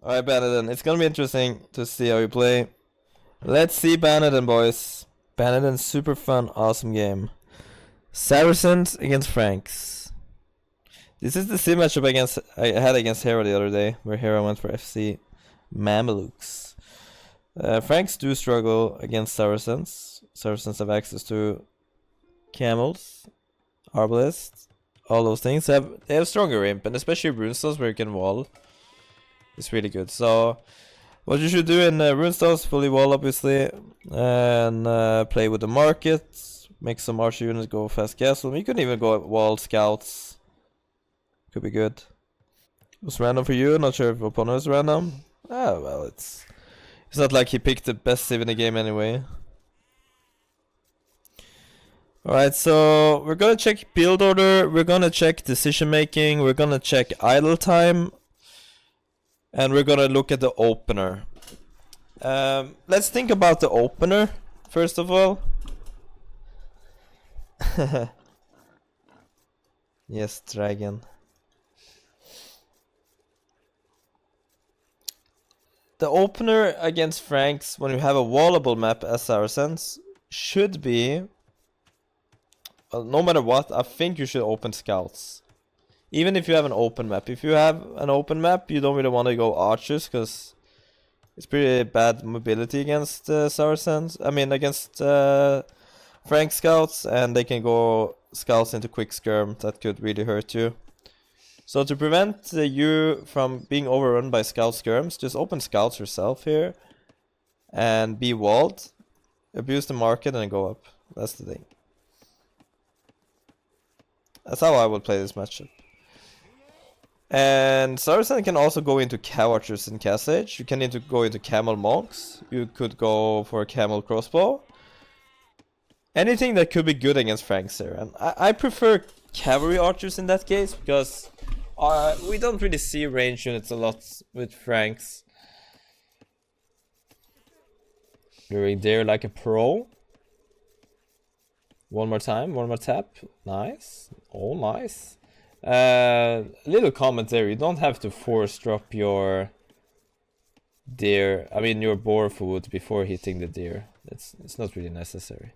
Alright, Baneden. It's gonna be interesting to see how you play. Let's see Baneden, boys. Baneden, super fun, awesome game. Saracens against Franks. This is the same matchup I had against Hera the other day, where Hera went for FC Mamelukes. Franks do struggle against Saracens. Saracens have access to camels, arbalists, all those things. They have stronger imp, and especially runestones where you can wall. It's really good. So what you should do in runestones, fully wall obviously, and play with the market. Make some archer units go fast castle. You could even go wall scouts. Could be good. It was random for you. Not sure if opponent is random. Ah, well, it's not like he picked the best civ in the game anyway. Alright, so we're gonna check build order, we're gonna check decision making, we're gonna check idle time, and we're gonna look at the opener. Let's think about the opener, first of all. Yes, dragon. The opener against Franks, when you have a wallable map as Saracens, should be, no matter what, I think you should open scouts. Even if you have an open map. If you have an open map, you don't really want to go archers, because it's pretty bad mobility against Saracens. I mean, against Frank scouts, and they can go scouts into quick skirm. That could really hurt you. So to prevent you from being overrun by scout skirms, just open scouts yourself here and be walled, abuse the market and go up. That's the thing. That's how I would play this matchup. And Saracen can also go into cow archers in Cast Age. You can go into camel monks. You could go for a camel crossbow. Anything that could be good against Franks here. And I prefer cavalry archers in that case, because we don't really see range units a lot with Franks. You're there like a pro. One more time, one more tap. Nice. Oh, nice. Little comment there. You don't have to force drop your deer. I mean, your boar food before hitting the deer. It's not really necessary.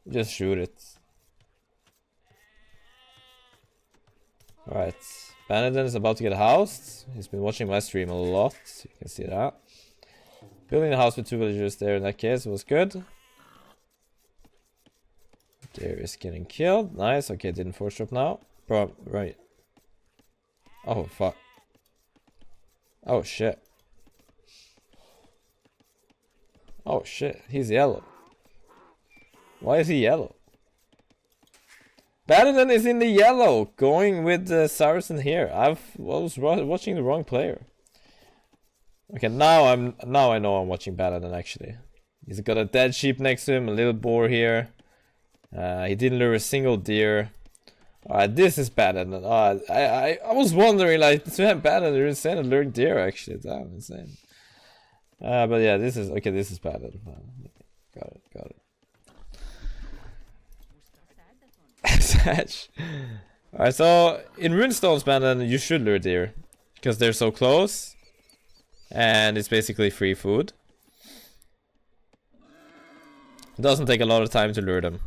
Just shoot it. Alright. Baneden is about to get housed. He's been watching my stream a lot. You can see that. Building the house with 2 villagers there in that case was good. Deer is getting killed. Nice. Okay, didn't force drop now. Bro, right. Oh, fuck. Oh, shit. Oh, shit. He's yellow. Why is he yellow? Baneden is in the yellow, going with Saracen here. I was watching the wrong player. Okay, now I know I'm watching Baneden actually. He's got a dead sheep next to him, a little boar here. He didn't lure a single deer. Alright, this is Baneden. I was wondering, like, to have Baneden, you're insane to lure deer actually. Damn, insane. But yeah, this is Baneden. Got it. Alright, so in runestones, Baneden, you should lure deer, because they're so close, and it's basically free food. It doesn't take a lot of time to lure them.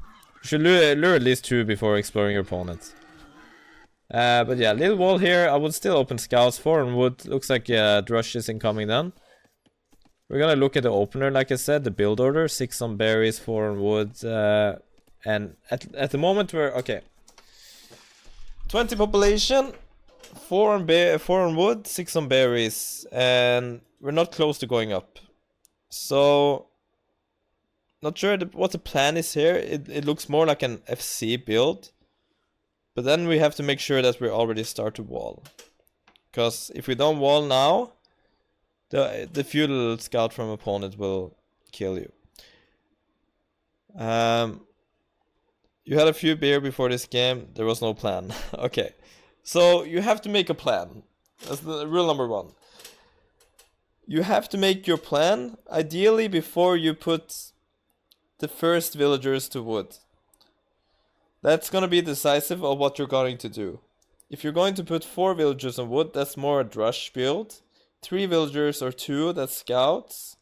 You should lure at least 2 before exploring your opponent. But yeah, little wall here. I would still open scouts. 4 on wood. Looks like Drush is incoming then. We're gonna look at the opener, like I said, the build order. 6 on berries, 4 on wood. And at the moment we're okay. 20 population, 4 on wood, 6 on berries, and we're not close to going up. So not sure what the plan is here. It looks more like an FC build, but then we have to make sure that we already start to wall. Because if we don't wall now, the feudal scout from opponent will kill you. You had a few beer before this game. There was no plan. Okay, so you have to make a plan. That's the rule number 1. You have to make your plan, ideally before you put the first villagers to wood. That's gonna be decisive of what you're going to do. if you're going to put 4 villagers on wood, that's more a drush build. 3 villagers or 2, that's scouts.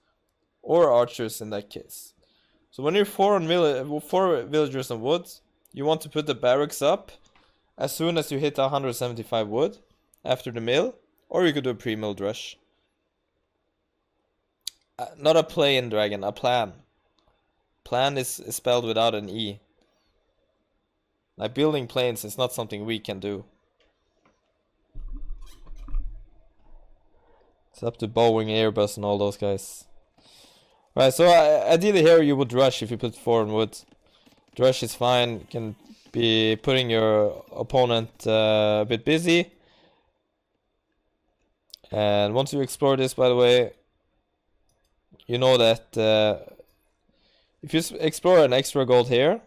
Or archers in that case. So when you're 4 villagers on wood, you want to put the barracks up as soon as you hit 175 wood after the mill. Or you could do a pre-mill drush. Not a play-in dragon, a plan. Plan is spelled without an E. Like building planes is not something we can do. It's up to Boeing, Airbus and all those guys. Right, so ideally here you would rush if you put 4 on wood. Drush is fine, you can be putting your opponent a bit busy. And once you explore this, by the way, you know that if you explore an extra gold here,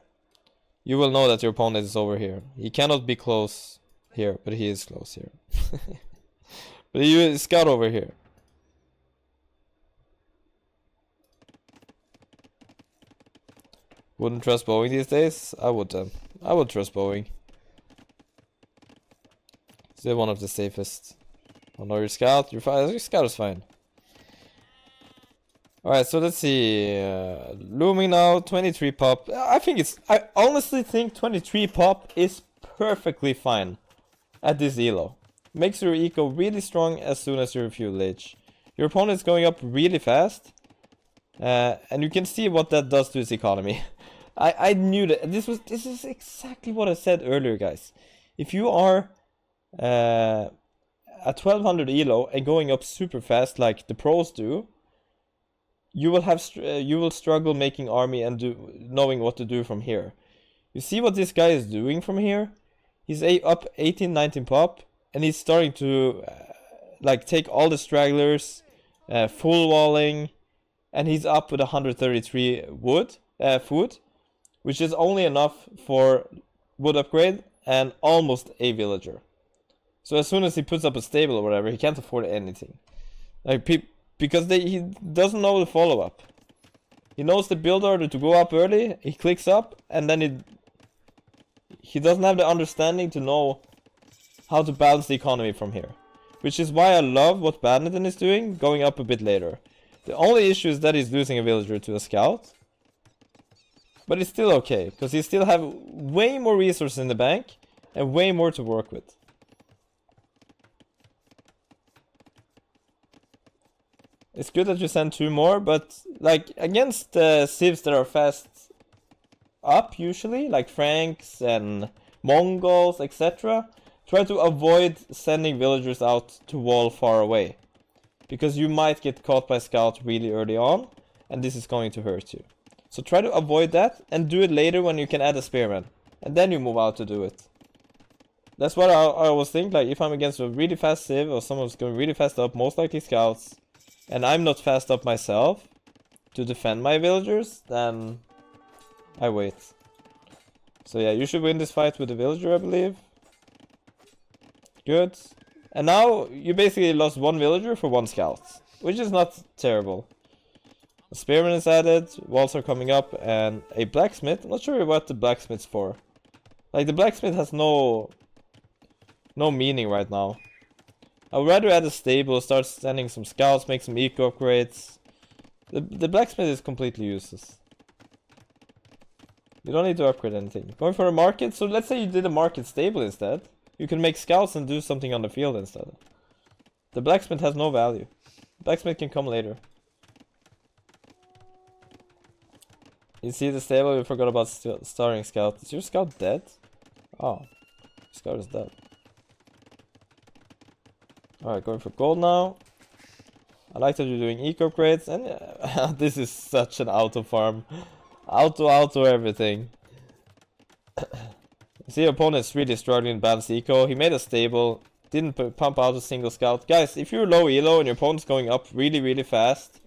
you will know that your opponent is over here. He cannot be close here, but he is close here. But you scout over here. Wouldn't trust Boeing these days? I would trust Boeing. Still one of the safest. Oh no, your scout? Your scout is fine. Alright, so let's see. Looming now, 23 pop. I honestly think 23 pop is perfectly fine at this elo. Makes your eco really strong as soon as you refuel age. Your opponent is going up really fast. And you can see what that does to his economy. I knew that this is exactly what I said earlier, guys. If you are at 1200 elo and going up super fast like the pros do, you will struggle making army and knowing what to do from here. You see what this guy is doing from here? He's up 18, 19 pop, and he's starting to like take all the stragglers, full walling, and he's up with 133 food, which is only enough for wood upgrade and almost a villager. So as soon as he puts up a stable or whatever, he can't afford anything. Like because he doesn't know the follow-up. He knows the build order to go up early, he clicks up, and then he doesn't have the understanding to know how to balance the economy from here. Which is why I love what Baneden is doing, going up a bit later. The only issue is that he's losing a villager to a scout. But it's still okay, because he still have way more resources in the bank, and way more to work with. It's good that you send 2 more, but like against civs that are fast up usually, like Franks and Mongols, etc., try to avoid sending villagers out to wall far away. Because you might get caught by scout really early on, and this is going to hurt you. So try to avoid that, and do it later when you can add a spearman. And then you move out to do it. That's what I always think, like if I'm against a really fast civ, or someone's going really fast up, most likely scouts, and I'm not fast up myself to defend my villagers, then I wait. So yeah, you should win this fight with the villager, I believe. Good. And now you basically lost 1 villager for 1 scout, which is not terrible. A spearman is added, walls are coming up, and a blacksmith. I'm not sure what the blacksmith's for. Like the blacksmith has no meaning right now. I would rather add a stable, start sending some scouts, make some eco upgrades. The blacksmith is completely useless. You don't need to upgrade anything. Going for a market, so let's say you did a market stable instead. You can make scouts and do something on the field instead. The blacksmith has no value. Blacksmith can come later. You see the stable, we forgot about starting scout. Is your scout dead? Oh, scout is dead. Alright, going for gold now. I like that you're doing eco upgrades, and this is such an auto farm. Auto everything. See, your opponent's really struggling to balance eco. He made a stable, didn't pump out a single scout. Guys, if you're low elo and your opponent's going up really fast,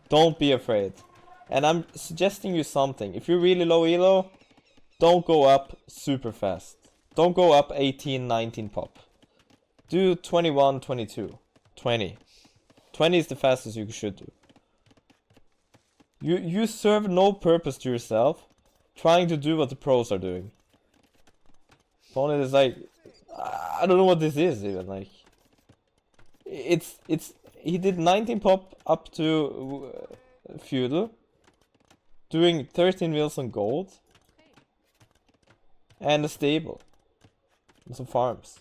don't be afraid. And I'm suggesting you something. If you're really low elo, don't go up super fast. Don't go up 18, 19 pop. Do 21, 22, 20. 20 is the fastest you should do. You serve no purpose to yourself trying to do what the pros are doing. Opponent is like, I don't know what this is even, like. It's he did 19 pop up to feudal, doing 13 mils on gold, and a stable, and some farms.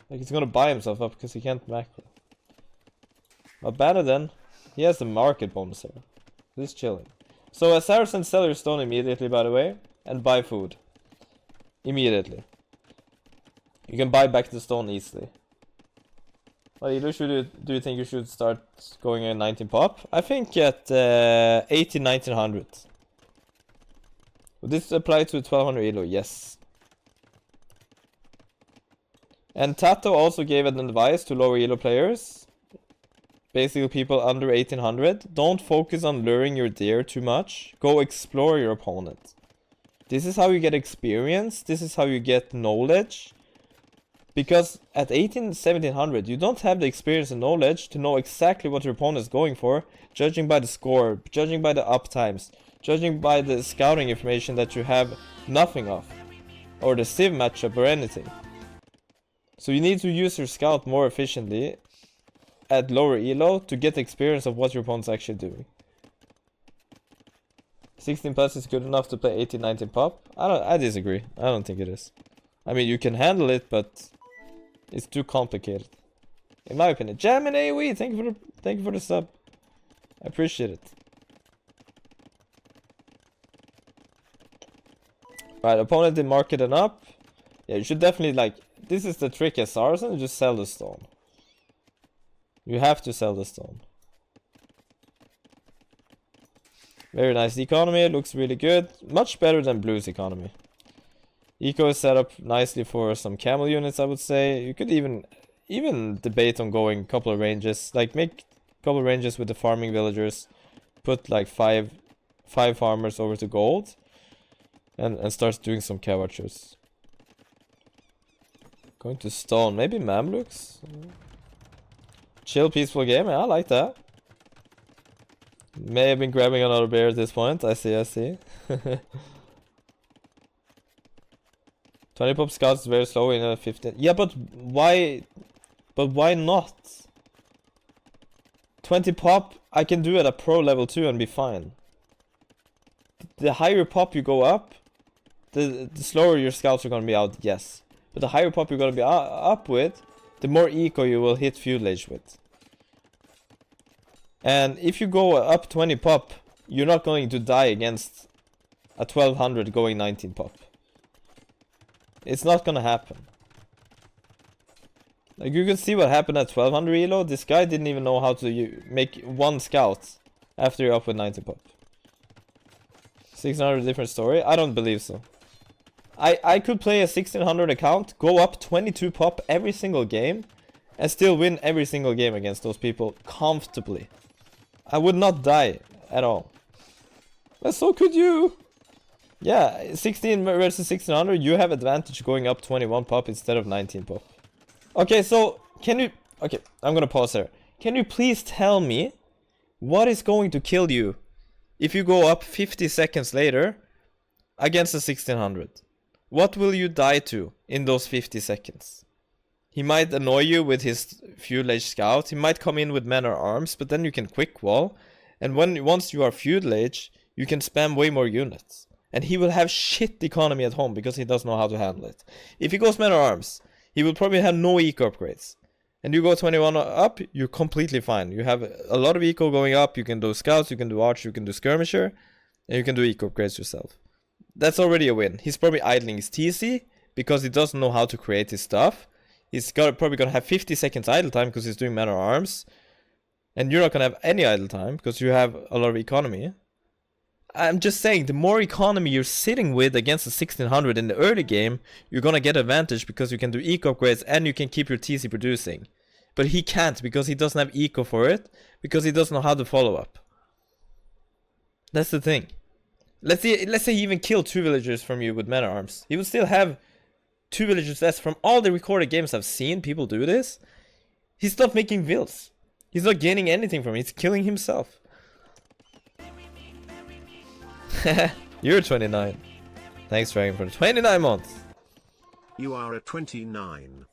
Like he's gonna buy himself up because he can't macro. But Baneden, he has the market bonus here. He's chilling. So a Saracen sell your stone immediately, by the way, and buy food. Immediately. You can buy back the stone easily. Well, either do you think you should start going at 19 pop? I think at 18, 1900. Would this apply to 1200 elo? Yes. And Tato also gave an advice to lower elo players. Basically people under 1800. Don't focus on luring your deer too much. Go explore your opponent. This is how you get experience. This is how you get knowledge. Because at 18, 1700, you don't have the experience and knowledge to know exactly what your opponent is going for, judging by the score, judging by the uptimes, judging by the scouting information that you have nothing of, or the civ matchup or anything. So you need to use your scout more efficiently at lower elo to get the experience of what your opponent's actually doing. 16 plus is good enough to play 18, 19 pop? I disagree. I don't think it is. I mean, you can handle it, but it's too complicated, in my opinion. Jam and AoE, thank you for the sub. I appreciate it. Right, opponent did market and up. Yeah, you should definitely, like, this is the trick as Saracen, just sell the stone. You have to sell the stone. Very nice economy, looks really good. Much better than Blue's economy. Eco is set up nicely for some camel units, I would say. You could even debate on going a couple of ranges. Like, make a couple of ranges with the farming villagers. Put like five farmers over to gold. And start doing some cavachers. Going to stone. Maybe Mamluks? Chill, peaceful game. I like that. May have been grabbing another bear at this point. I see. 20 pop scouts is very slow in a 15. Yeah, but why? But why not? 20 pop, I can do it at pro level 2 and be fine. The higher pop you go up, the slower your scouts are gonna be out, yes. But the higher pop you're gonna be up with, the more eco you will hit feudal age with. And if you go up 20 pop, you're not going to die against a 1200 going 19 pop. It's not gonna happen. Like, you can see what happened at 1200 elo. This guy didn't even know how to make one scout after you're up with 90 pop. 1600, different story? I don't believe so. I could play a 1600 account, go up 22 pop every single game, and still win every single game against those people comfortably. I would not die at all. But so could you. Yeah, 16 versus 1600, you have advantage going up 21 pop instead of 19 pop. Okay, so can you... Okay, I'm gonna pause there. Can you please tell me what is going to kill you if you go up 50 seconds later against a 1600? What will you die to in those 50 seconds? He might annoy you with his feudal age scout. He might come in with men or arms, but then you can quick wall. And once you are feudal age, you can spam way more units. And he will have shit economy at home because he doesn't know how to handle it. If he goes men or arms, he will probably have no eco upgrades. And you go 21 up, you're completely fine. You have a lot of eco going up. You can do scouts, you can do archer, you can do skirmisher, and you can do eco upgrades yourself. That's already a win. He's probably idling his TC because he doesn't know how to create his stuff. He's probably gonna have 50 seconds idle time because he's doing men or arms. And you're not gonna have any idle time because you have a lot of economy. I'm just saying, the more economy you're sitting with against the 1600 in the early game, you're gonna get advantage because you can do eco upgrades and you can keep your TC producing. But he can't because he doesn't have eco for it, because he doesn't know how to follow up. That's the thing. Let's say he even killed 2 villagers from you with men at arms. He would still have 2 villagers less. From all the recorded games I've seen people do this, he's not making vills. He's not gaining anything from it. He's killing himself. You're 29. Thanks, Dragon, for the 29 months. You are at 29.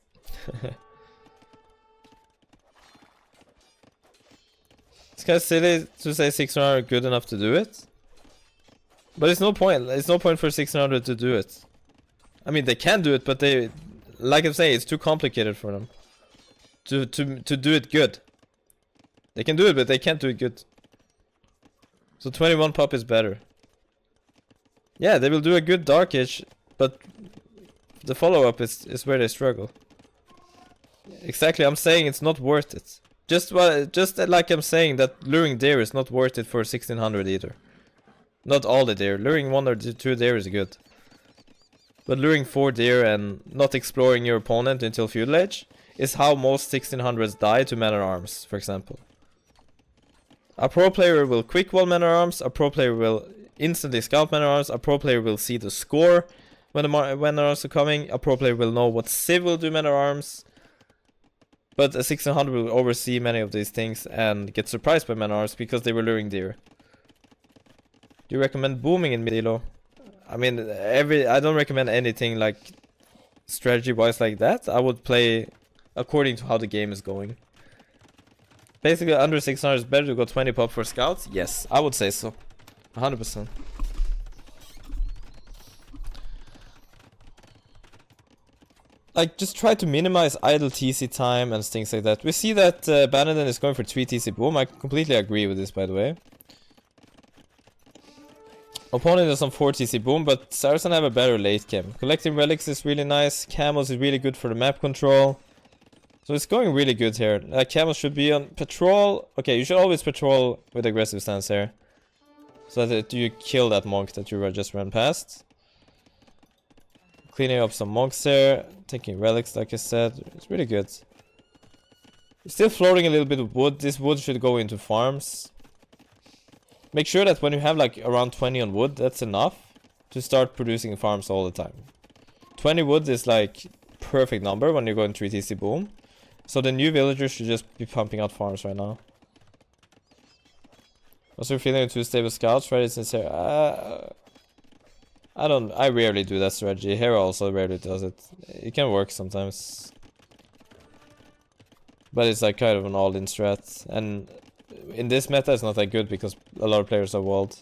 It's kind of silly to say 1600 are good enough to do it. But it's no point. It's no point for 1600 to do it. I mean, they can do it, but they, like I'm saying, it's too complicated for them to do it good. They can do it, but they can't do it good. So 21 pop is better. Yeah, they will do a good Dark Age, but the follow-up is where they struggle. Exactly, I'm saying it's not worth it. Just like I'm saying that luring deer is not worth it for 1600 either. Not all the deer. Luring 1 or 2 deer is good. But luring 4 deer and not exploring your opponent until feudal age is how most 1600s die to man-at-arms, for example. A pro player will quick wall man-at-arms, a pro player will instantly scout man-at-arms, a pro player will see the score when the man-at-arms are coming, a pro player will know what civ will do man-at-arms. But a 1600 will oversee many of these things and get surprised by man-at-arms because they were luring deer. Do you recommend booming in mid-elo? I mean, I don't recommend anything like strategy-wise like that. I would play according to how the game is going. Basically, under 600 is better to go 20 pop for scouts? Yes, I would say so. 100%. Like, just try to minimize idle TC time and things like that. We see that Baneden is going for 3 TC boom. I completely agree with this, by the way. Opponent is on 4 TC boom, but Saracen have a better late game. Collecting relics is really nice. Camels is really good for the map control. So it's going really good here. Camels should be on patrol. Okay, you should always patrol with aggressive stance here. So that you kill that monk that you just ran past. Cleaning up some monks there. Taking relics, like I said. It's really good. Still floating a little bit of wood. This wood should go into farms. Make sure that when you have like around 20 on wood, that's enough to start producing farms all the time. 20 wood is like perfect number when you go in 3 TC boom. So the new villagers should just be pumping out farms right now. Also feeling 2 stable scouts, right? Since here, I rarely do that strategy. Hero also rarely does it. It can work sometimes. But it's like kind of an all-in strat. And in this meta it's not that good because a lot of players are walled.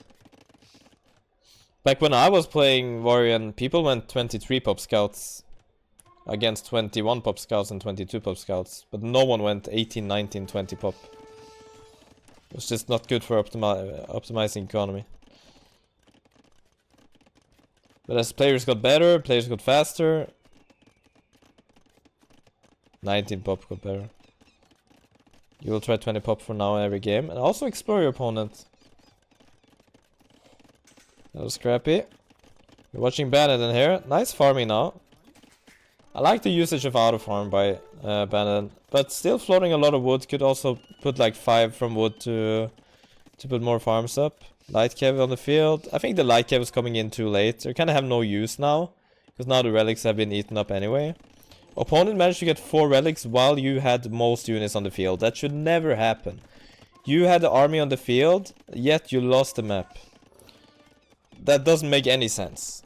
Back when I was playing Warrior, people went 23 pop scouts against 21 pop scouts and 22 pop scouts. But no one went 18, 19, 20 pop. It was just not good for optimizing economy. But as players got better, players got faster. 19 pop got better. You will try 20 pop for now in every game. And also explore your opponent. That was scrappy. You're watching Baneden here. Nice farming now. I like the usage of auto farm by Baneden. But still floating a lot of wood. Could also put like 5 from wood to put more farms up. Light cav on the field. I think the light cav is coming in too late. They kind of have no use now. Because now the relics have been eaten up anyway. Opponent managed to get 4 relics while you had most units on the field. That should never happen. You had the army on the field, yet you lost the map. That doesn't make any sense.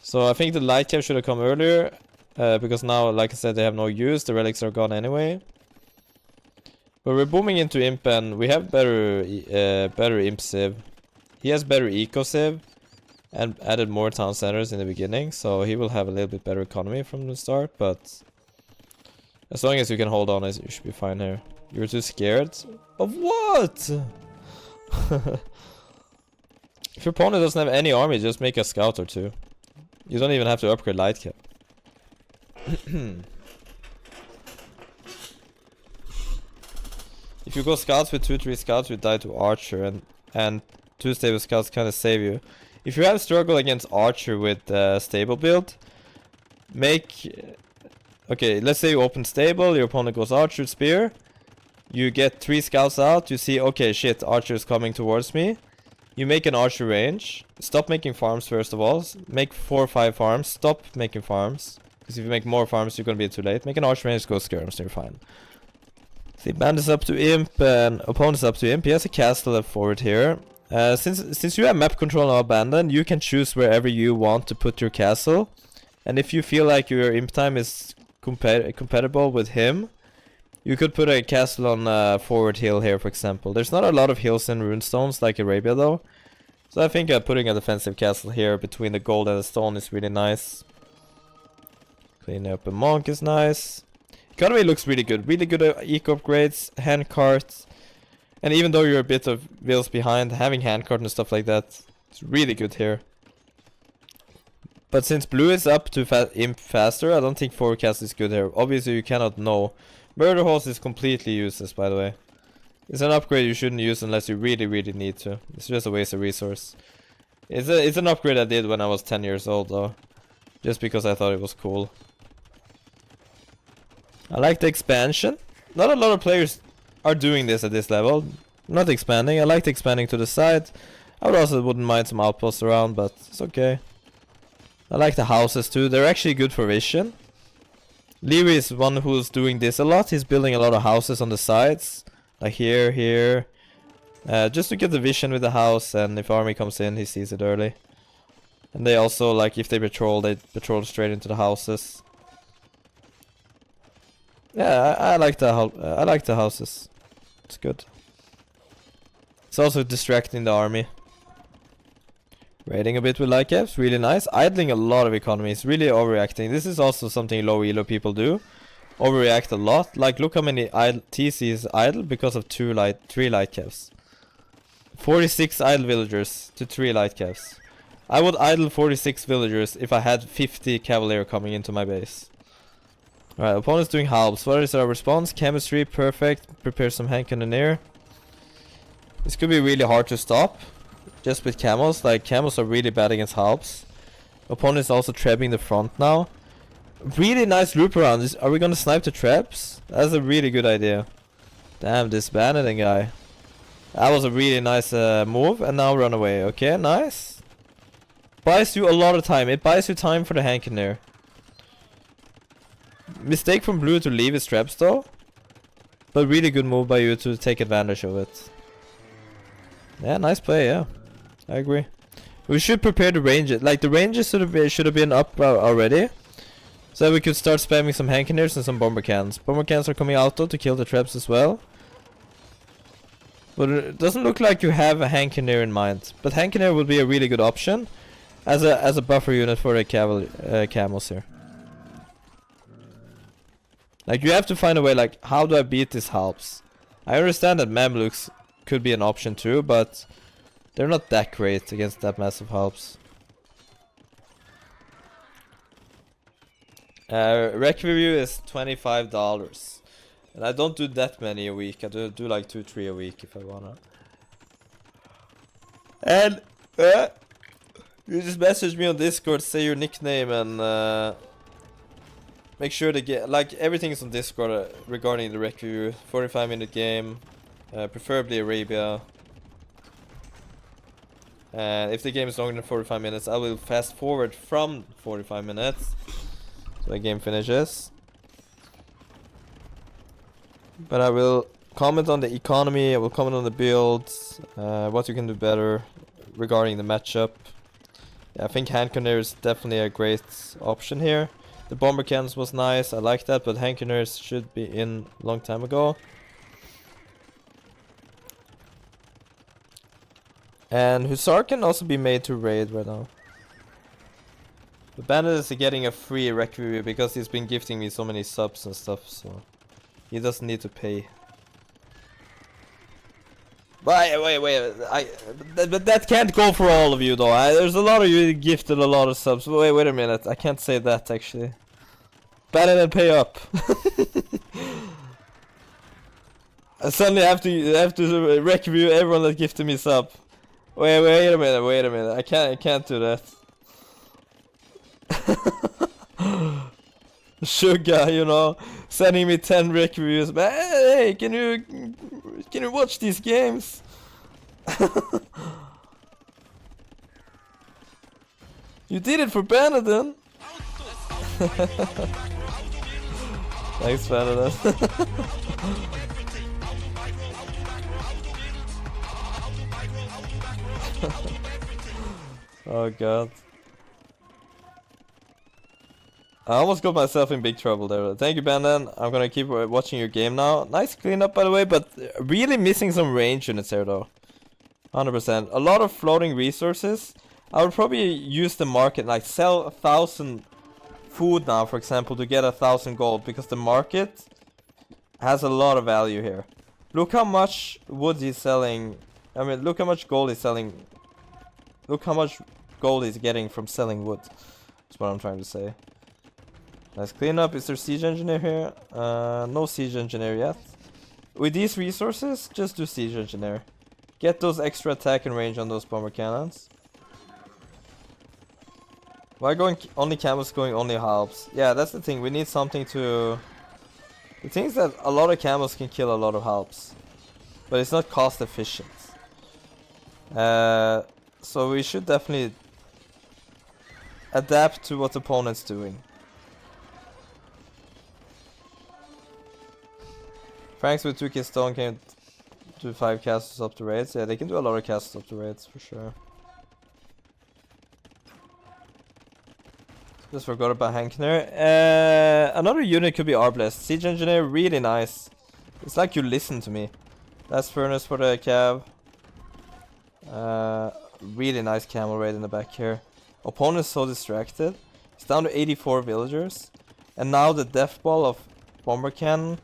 So I think the light cap should have come earlier. Because now, like I said, they have no use. The relics are gone anyway. But we're booming into Imp and we have better Imp Civ. He has better Eco Civ. And added more town centers in the beginning, so he will have a little bit better economy from the start, but as long as you can hold on, you should be fine here. You're too scared? Of what? If your opponent doesn't have any army, just make a scout or 2. You don't even have to upgrade light cap. If you go scouts with 2-3 scouts, you die to archer, and 2 stable scouts kind of save you. If you have struggle against archer with stable build, okay, let's say you open stable, your opponent goes archer spear, you get 3 scouts out, you see, okay, shit, archer is coming towards me. You make an archer range, stop making farms first of all, make 4 or 5 farms, stop making farms, because if you make more farms you're gonna be too late. Make an archer range, go skirms, you're fine. See, band is up to imp and opponent is up to imp. He has a castle left forward here. Since you have map control on Baneden, you can choose wherever you want to put your castle. And if you feel like your imp time is compatible with him, you could put a castle on forward hill here, for example. There's not a lot of hills in runestones like Arabia though. So I think putting a defensive castle here between the gold and the stone is really nice. Cleaning up a monk is nice. Economy looks really good. Really good eco upgrades, handcart. And even though you're a bit of wheels behind, having handcart and stuff like that, it's really good here. But since blue is up to imp faster, I don't think forecast is good here. Obviously you cannot know. Murder horse is completely useless, by the way. It's an upgrade you shouldn't use unless you really need to. It's just a waste of resource. It's an upgrade I did when I was 10 years old though. Just because I thought it was cool. I like the expansion. Not a lot of players are doing this at this level. Not expanding. I like the expanding to the side. I wouldn't mind some outposts around, but it's okay. I like the houses too. They're actually good for vision. Leary is one who's doing this a lot. He's building a lot of houses on the sides. Like here. Just to get the vision with the house, and if army comes in, he sees it early. And they also, like, if they patrol straight into the houses. Yeah, I like the houses. It's good. It's also distracting the army. Raiding a bit with light caps, really nice. Idling a lot of economies, really overreacting. This is also something low elo people do. Overreact a lot. Like, look how many TC is idle because of 3 light caps. 46 idle villagers to 3 light caps. I would idle 46 villagers if I had 50 cavalier coming into my base. Alright, opponent's doing halves. What is our response? Chemistry, perfect. Prepare some hand cannoneer. This could be really hard to stop. Just with camels. Like, camels are really bad against halves. Opponent's also trapping the front now. Really nice loop around. Are we gonna snipe the traps? That's a really good idea. Damn, this Baneden guy. That was a really nice move. And now run away. Okay, nice. Buys you a lot of time. It buys you time for the hand cannoneer. Mistake from blue to leave his traps though. But really good move by you to take advantage of it. Yeah, nice play, yeah. I agree. We should prepare the ranges. Like, the ranges should have been up already. So we could start spamming some hand cannoneers and some bomber cannons. Bomber cannons are coming out though to kill the traps as well. But it doesn't look like you have a hand cannoneer in mind. But hand cannoneer would be a really good option as a buffer unit for the camels here. Like, you have to find a way, like, how do I beat these halves? I understand that Mamluks could be an option too, but they're not that great against that massive halves. Rec review is $25. And I don't do that many a week. I do like 2-3 a week if I wanna. And you just message me on Discord, say your nickname, and make sure to get, like, everything is on Discord regarding the rec review. 45-minute game, preferably Arabia. And if the game is longer than 45 minutes, I will fast forward from 45 minutes so the game finishes. But I will comment on the economy, I will comment on the builds, what you can do better regarding the matchup. Yeah, I think hand cannoneer is definitely a great option here. The bomber cannons was nice, I like that, but hand cannoneers should be in a long time ago. And Hussar can also be made to raid right now. But Baneden is getting a free rec review because he's been gifting me so many subs and stuff, so he doesn't need to pay. Wait, but that can't go for all of you though. There's a lot of you gifted a lot of subs. Wait a minute, I can't say that actually. Baneden, pay up. I suddenly have to rec review everyone that gifted me sub. Wait a minute. I can't do that. Sugar, you know, sending me 10 rec reviews. But hey, can you watch these games? You did it for Baneden. Thanks, Baneden. Oh god. I almost got myself in big trouble there. Thank you, Baneden. I'm gonna keep watching your game now. Nice cleanup, by the way, but really missing some range units here, though. 100%. A lot of floating resources. I would probably use the market, like sell 1,000 food now, for example, to get 1,000 gold, because the market has a lot of value here. Look how much wood he's selling. I mean, look how much gold he's selling. Look how much gold he's getting from selling wood. That's what I'm trying to say. Nice cleanup. Is there siege engineer here? No siege engineer yet. With these resources, just do siege engineer. Get those extra attack and range on those bomber cannons. Why going only camels going only halves? Yeah, that's the thing. We need something to... The thing is that a lot of camels can kill a lot of halves. But it's not cost efficient. So we should definitely adapt to what the opponent's doing. Franks with 2k stone can do 5 castles up to raids. Yeah, they can do a lot of castles up to raids for sure. Just forgot about Hankner. Another unit could be Arblest. Siege Engineer, really nice. It's like you listen to me. Last furnace for the cav. Really nice camel raid in the back here. Opponent is so distracted. It's down to 84 villagers. And now the death ball of bomber cannon.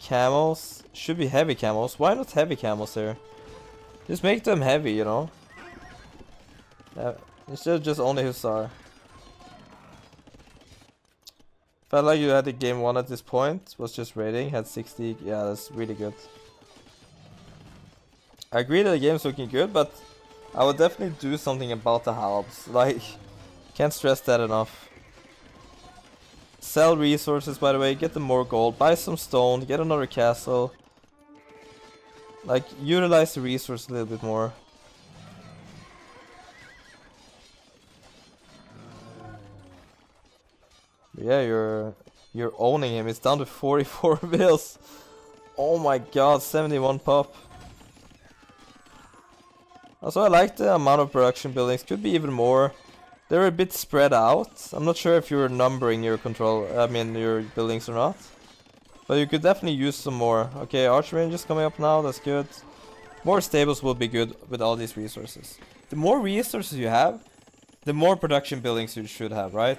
Camels. Should be heavy camels. Why not heavy camels here? Just make them heavy, you know. Instead of just only Hussar. Felt like you had the game won at this point. Was just raiding. Had 60. Yeah, that's really good. I agree that the game's looking good, but I would definitely do something about the halbs. Like, can't stress that enough. Sell resources, by the way, get them more gold, buy some stone, get another castle. Like, utilize the resource a little bit more. Yeah, you're owning him. It's down to 44 bills. Oh my god, 71 pop. Also, I like the amount of production buildings. Could be even more. They're a bit spread out. I'm not sure if you're numbering your your buildings or not. But you could definitely use some more. Okay, archer range is coming up now. That's good. More stables will be good with all these resources. The more resources you have, the more production buildings you should have, right?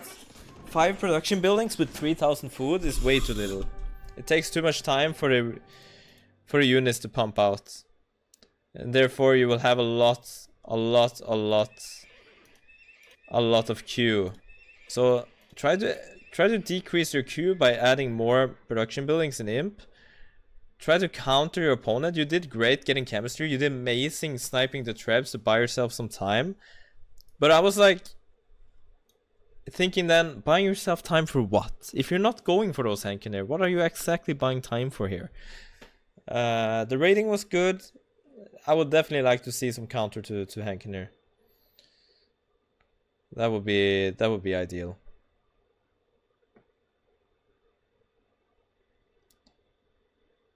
5 production buildings with 3,000 food is way too little. It takes too much time for the units to pump out. And therefore you will have a lot of queue. So try to decrease your queue by adding more production buildings in Imp. Try to counter your opponent. You did great getting chemistry. You did amazing sniping the trebs to buy yourself some time. But I was like thinking then, buying yourself time for what? If you're not going for those Hankener, what are you exactly buying time for here? The rating was good. I would definitely like to see some counter to Hankener. That would be ideal.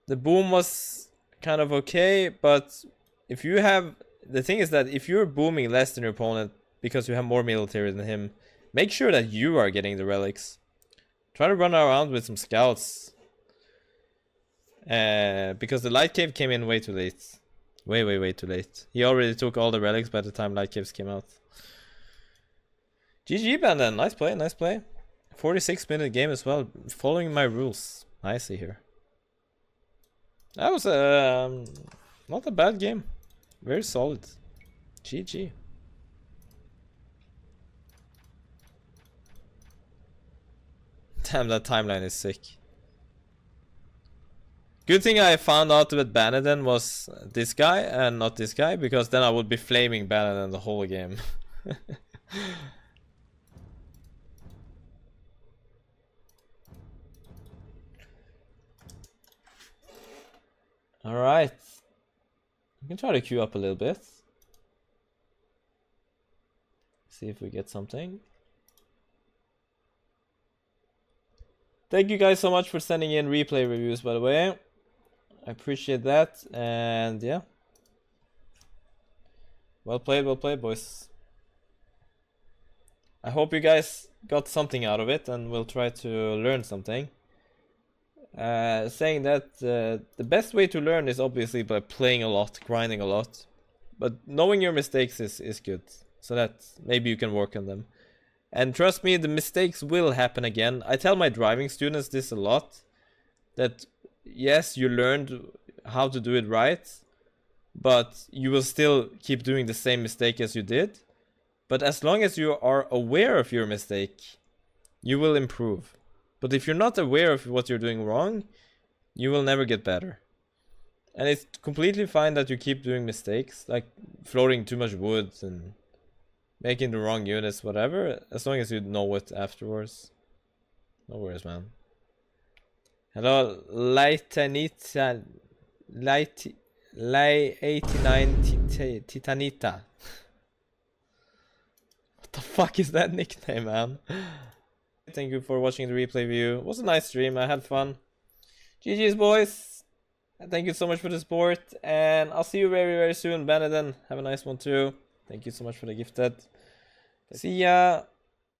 The boom was kind of okay, but if you have... The thing is that if you're booming less than your opponent because you have more military than him, make sure that you are getting the relics. Try to run around with some scouts. Because the light cave came in way too late. Way too late. He already took all the relics by the time light caves came out. GG, Baneden. Nice play, nice play. 46-minute game as well. Following my rules. I see here. That was not a bad game. Very solid. GG. Damn, that timeline is sick. Good thing I found out that Baneden was this guy and not this guy, because then I would be flaming Baneden the whole game. Alright. We can try to queue up a little bit. See if we get something. Thank you guys so much for sending in replay reviews, by the way. I appreciate that, and yeah. Well played, boys. I hope you guys got something out of it and will try to learn something. Saying that the best way to learn is obviously by playing a lot, grinding a lot. But knowing your mistakes is good. So that maybe you can work on them. And trust me, the mistakes will happen again. I tell my driving students this a lot. That yes, you learned how to do it right, but you will still keep doing the same mistake as you did. But as long as you are aware of your mistake, you will improve. But if you're not aware of what you're doing wrong, you will never get better. And it's completely fine that you keep doing mistakes, like floating too much wood and making the wrong units, whatever, as long as you know it afterwards. No worries, man. Hello, Lightanita. Light 89 Titanita. What the fuck is that nickname, man? Thank you for watching the replay view. It was a nice stream. I had fun. GG's, boys. Thank you so much for the support. And I'll see you very, very soon. Baneden, have a nice one too. Thank you so much for the gifted. See ya.